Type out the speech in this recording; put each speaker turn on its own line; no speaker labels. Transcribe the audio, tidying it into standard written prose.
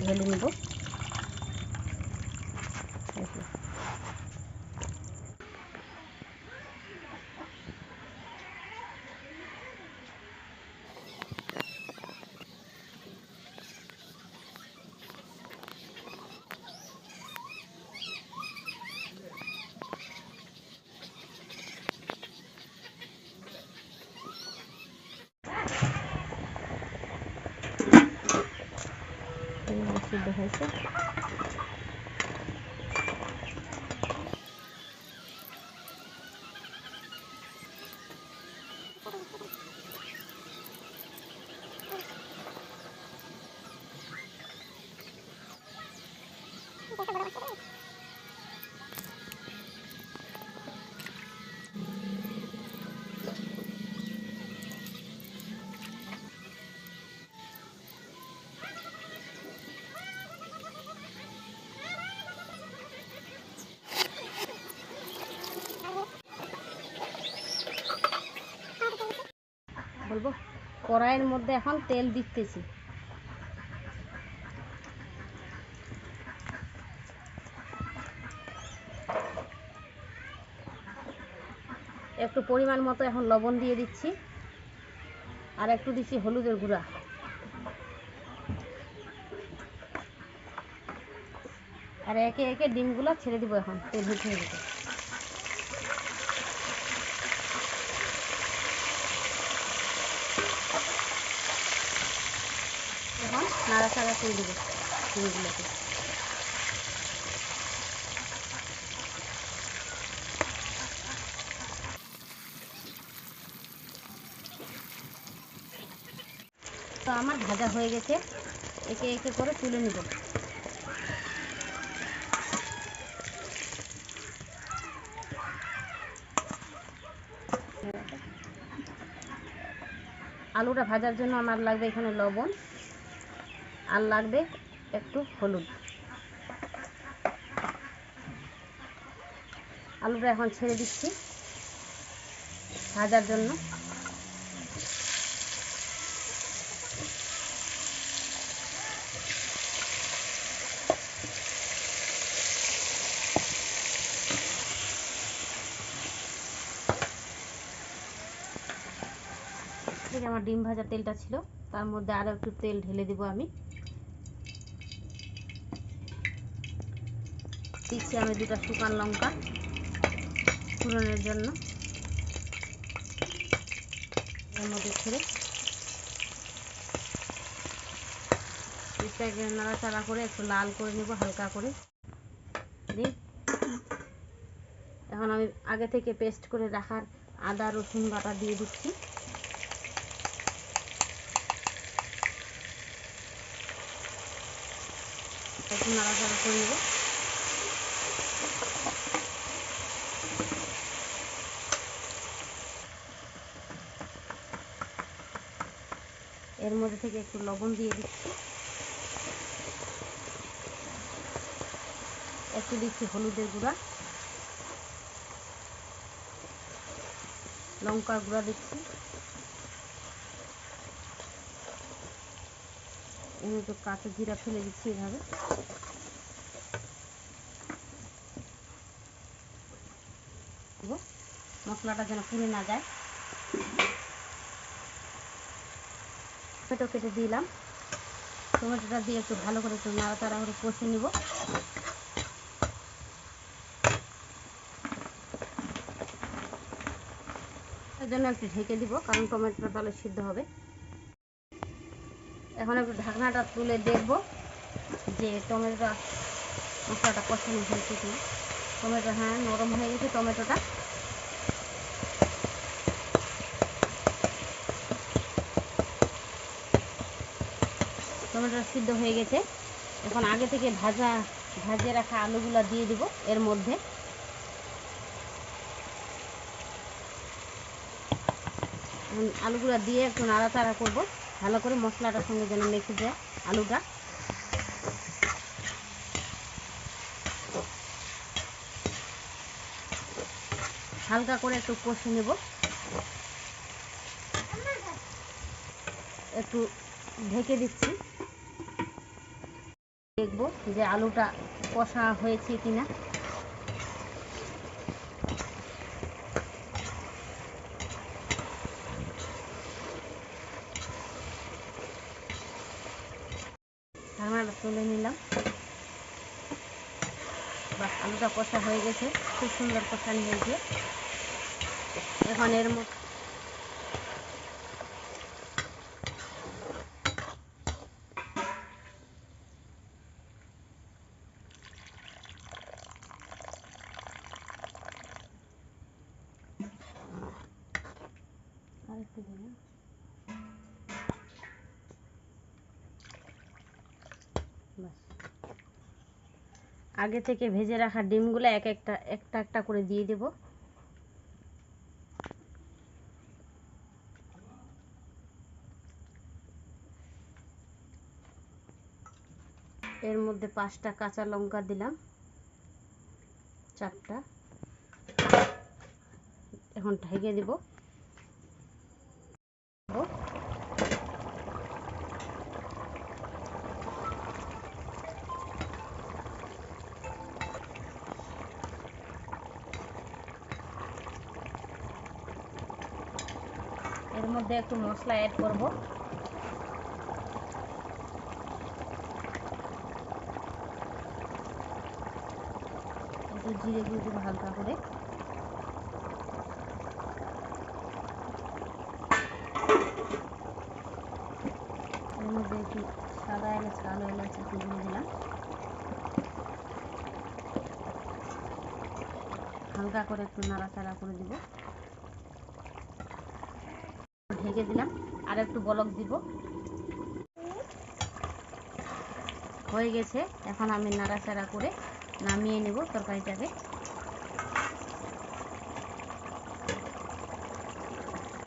ঢেলে নিব। সিদ্ধ হয়েছে। বলবো কড়াইয়ের মধ্যে এখন তেল দিতেছি। একটু পরিমাণ মতো এখন লবণ দিয়ে দিচ্ছি, আর একটু দিচ্ছি হলুদের গুঁড়া। আর একে একে ডিমগুলো ছেড়ে দিব এখন তেল উঠে দিতে। এখন নাড়াচাড়া করে দেবো ডিমগুলোকে। তো আমার ভাজা হয়ে গেছে, একে একে করে তুলে নিব। আলুটা ভাজার জন্য আমার লাগবে এখানে লবণ, আর লাগবে একটু হলুদ। আলুটা এখন ছেড়ে দিচ্ছি ভাজার জন্য। আমার ডিম ভাজা তেলটা ছিল, তার মধ্যে আরো একটু তেল ঢেলে দিব আমি। দিচ্ছি আমি 2টা শুকনো লঙ্কা ফোড়নের জন্য। এর মধ্যে ছেড়ে এটাকে নাড়াচাড়া করে একটু লাল করে নেব হালকা করে। এখন আমি আগে থেকে পেস্ট করে রাখার আদা রসুন বাটা দিয়ে দিচ্ছি। একটু নাড়াচাড়া করে নেব। এর মধ্যে থেকে একটু লবণ দিয়ে দিচ্ছি, একটু দিচ্ছি হলুদের গুঁড়া, লঙ্কার গুঁড়া দিচ্ছি, একটু কাঁচা জিরা ফেলে দিচ্ছি এভাবে। মশলাটা যেন পুড়ে না যায়। টমেটো কেটে দিলাম, টমেটোটা দিয়ে একটু ভালো করে একটু নাড়াচাড়া করে কষে নিব। এর জন্য একটু ঢেকে দিব, কারণ টমেটোটা তাহলে সিদ্ধ হবে। এখন একটু ঢাকনাটা তুলে দেখব যে টমেটোটা মশলাটা কষানো হয়েছে কিনা। টমেটো হ্যাঁ নরম হয়ে গেছে টমেটোটা। টমেটোটা সিদ্ধ হয়ে গেছে। এখন আগে থেকে ভাজিয়ে রাখা আলুগুলো দিয়ে দিব এর মধ্যে। আলুগুলো দিয়ে একটু নাড়াচাড়া করব ভালো করে, মশলাটার সঙ্গে যেন মেখে যায় আলুটা। হালকা করে একটু কষে নেব, একটু ঢেকে দিচ্ছি। দেখবো যে আলুটা কষা হয়েছে কিনা। ঢাকনাটা তুলে নিলাম। বাস, আলুটা কষা হয়ে গেছে, খুব সুন্দর কষানি হয়েছে। এখন এর মধ্যে আরেকটু দিলাম। বাস, আগে থেকে ভেজে রাখা ডিমগুলো একটা একটা করে দিয়ে দেব। এর মধ্যে 5টা কাঁচা লঙ্কা দিলাম, 4টা। এখন ঢেকে দেব। এর মধ্যে একটু মশলা অ্যাড করব। একটু জিরে গুঁড়ো দেবো হালকা করে। এর মধ্যে একটু সাদা এলাচ, কালো এলাচ একটু দিয়ে দিলাম। হালকা করে একটু নাড়াচাড়া করে দিব। ঢেকে দিলাম, আর একটু বলক দিব। হয়ে গেছে। এখন আমি নাড়াচাড়া করে নামিয়ে নেব তরকারিটাকে।